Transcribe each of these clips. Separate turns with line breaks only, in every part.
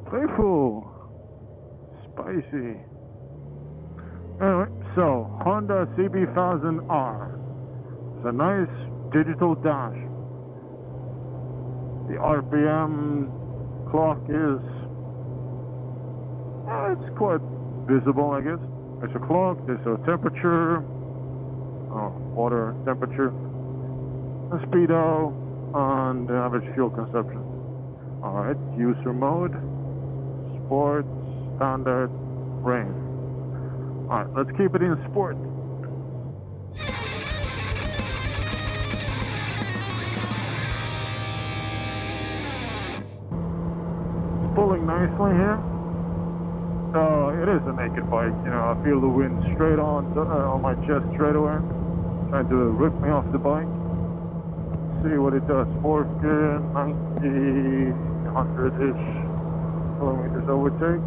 Playful. Spicy. Anyway, so Honda CB1000R. It's a nice digital dash. The RPM clock is, it's quite visible, I guess. There's a clock, there's a temperature, water temperature, a speedo, and the average fuel consumption. Alright, user mode, sport, standard, range. Alright, let's keep it in sport. It's pulling nicely here. It is a naked bike, you know, I feel the wind straight on my chest straight away. Trying to rip me off the bike. See what it does. Fourth gear, 90, 100-ish kilometers overtake.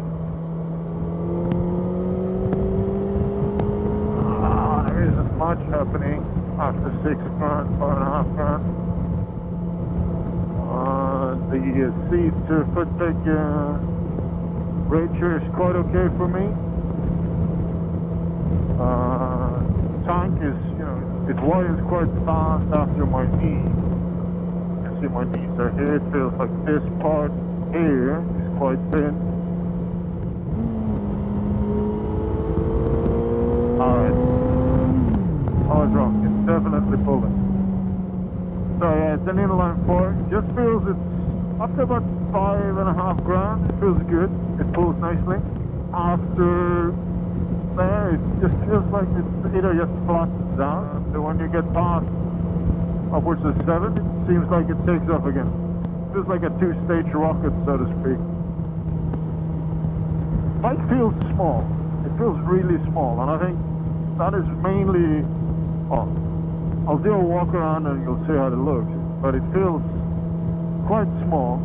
There isn't much happening after 6 grand, 5.5 grand. The seat to foot peg ratio is quite okay for me. Tank is, you know, it widens quite fast after my knee. You can see my knees are here. It feels like this part here is quite thin. Alright. I was wrong. It's definitely pulling. So yeah, it's an inline 4. It just feels it's after about 5.5 grand. It feels good. It pulls nicely. After there, it just feels like it's either just flattens down. So when you get past upwards of 7, it seems like it takes off again. It feels like a 2-stage rocket, so to speak. Bike feels small. It feels really small, and I think that is mainly. I'll do a walk around and you'll see how it looks. But it feels quite small,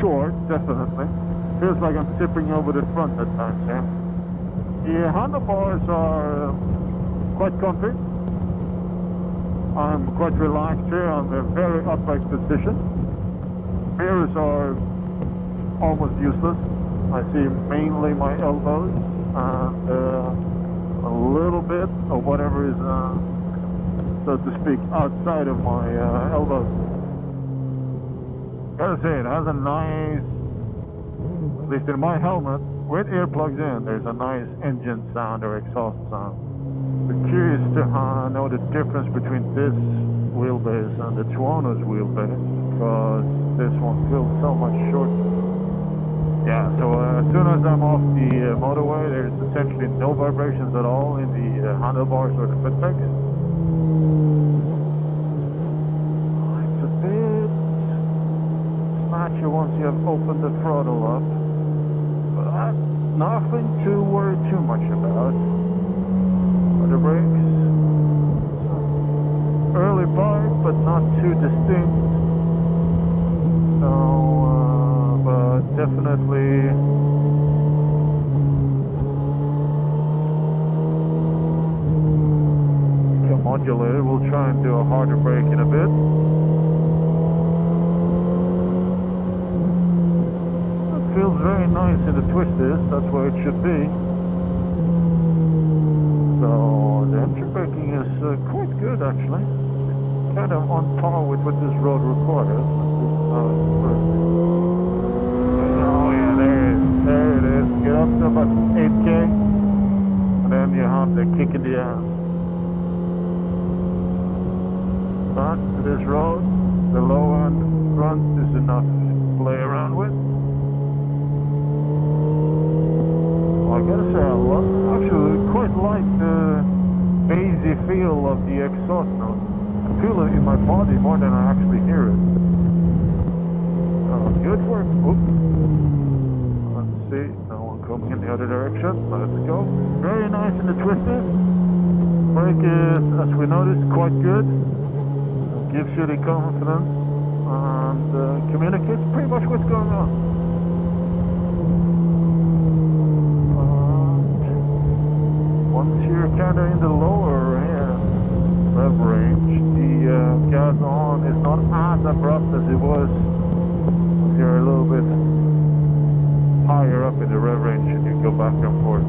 short, definitely. Feels like I'm tipping over the front at times, yeah. The handlebars are quite comfy. I'm quite relaxed here on the very upright position. Mirrors are almost useless. I see mainly my elbows and a little bit of whatever is, so to speak, outside of my elbows. Gotta say, it has a nice, at least in my helmet, with earplugs in, there's a nice engine sound or exhaust sound. I'm curious to know the difference between this wheelbase and the Tuono's wheelbase, because this one feels so much shorter. Yeah, so as soon as I'm off the motorway, there's essentially no vibrations at all in the handlebars or the foot pegs. It's a bit snatchy once you have opened the throttle up. But that's nothing to worry too much about. The brakes, early bite, but not too distinct. So, but definitely modulated. We'll try and do a harder brake in a bit. Feels very nice in the twisties, that's where it should be. So the entry braking is quite good actually. Kind of on par with what this road requires. Oh yeah, there it is. Get up to about 8k and then you have the kick in the ass. But to this road, the low end front is enough to play around with. I gotta say, I actually quite like the bassy feel of the exhaust note. I feel it in my body more than I actually hear it. Good work. Oops. Let's see, no one coming in the other direction. Let's go. Very nice in the twisties. Brake is, as we noticed, quite good. Gives you the confidence and communicates pretty much what's going on. Once you're kind of in the lower rev range, the gas on is not as abrupt as it was. If you're a little bit, with the rev range and you go back and forth.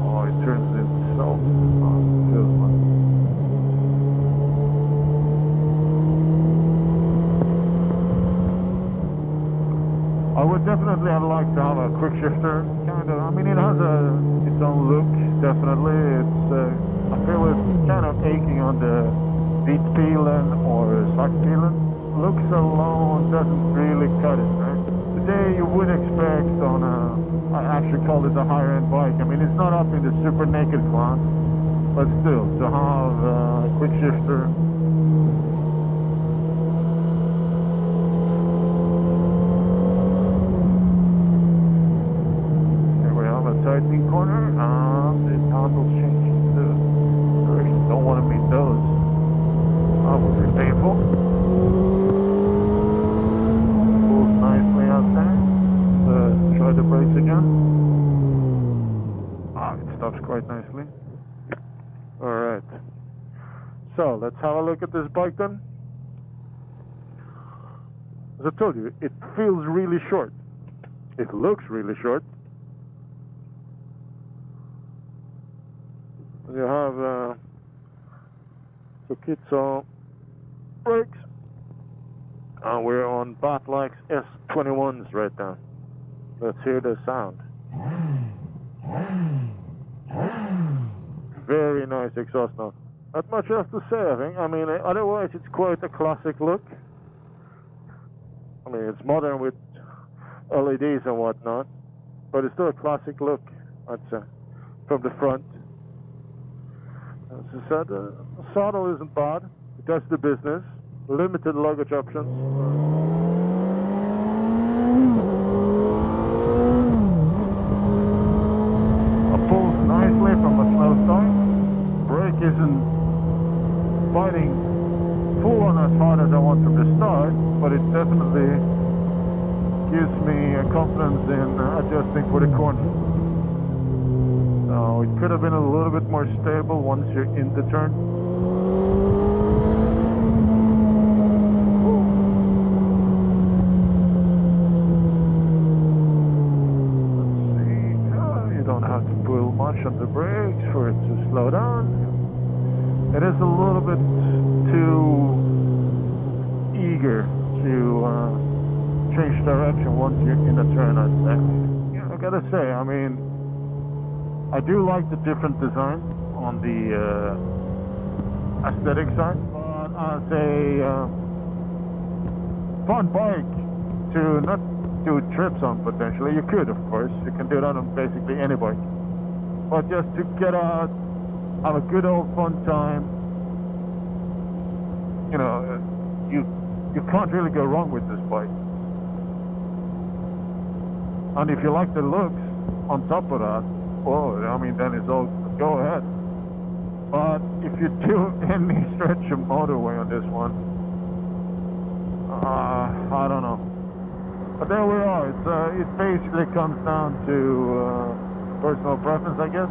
Oh, it turns itself. Oh, it feels fun. I would definitely like to have a quick shifter, kind of. I mean, it has its own look, definitely. It's I feel it's kind of aching on the beat peeling or slack peeling. Looks alone doesn't really cut it, right? Today you would expect on I actually call it a higher end bike. I mean, it's not up in the super naked class, but still, to have a quick shifter. Tightening corner, the handles changing the direction. Don't want to meet those. That would be painful. Pulls nicely out there. Try the brakes again. It stops quite nicely. Alright. So, let's have a look at this bike then. As I told you, it feels really short. It looks really short. You have Sokitsu brakes, and we're on Batlax S21s right now. Let's hear the sound. Very nice exhaust note. Not much else to say, I think. I mean, otherwise it's quite a classic look. I mean, it's modern with LEDs and whatnot, but it's still a classic look, I'd say, from the front. As I said, the saddle isn't bad. It does the business. Limited luggage options. It pulls nicely from a slow start. Brake isn't biting full on as hard as I want from the start, but it definitely gives me a confidence in adjusting for the corner. So it could have been a little bit more stable once you're in the turn. Let's see. You don't have to pull much on the brakes for it to slow down. It is a little bit too eager to change direction once you're in a turn, I'd say. Yeah, I gotta say, I mean, I do like the different design on the aesthetic side, but as a fun bike to not do trips on potentially, you could, of course. You can do that on basically any bike. But just to get out, have a good old fun time, you know, you can't really go wrong with this bike. And if you like the looks on top of that, well, I mean, then it's all go ahead. But if you do any stretch of motorway on this one, I don't know. But there we are. It basically comes down to personal preference, I guess.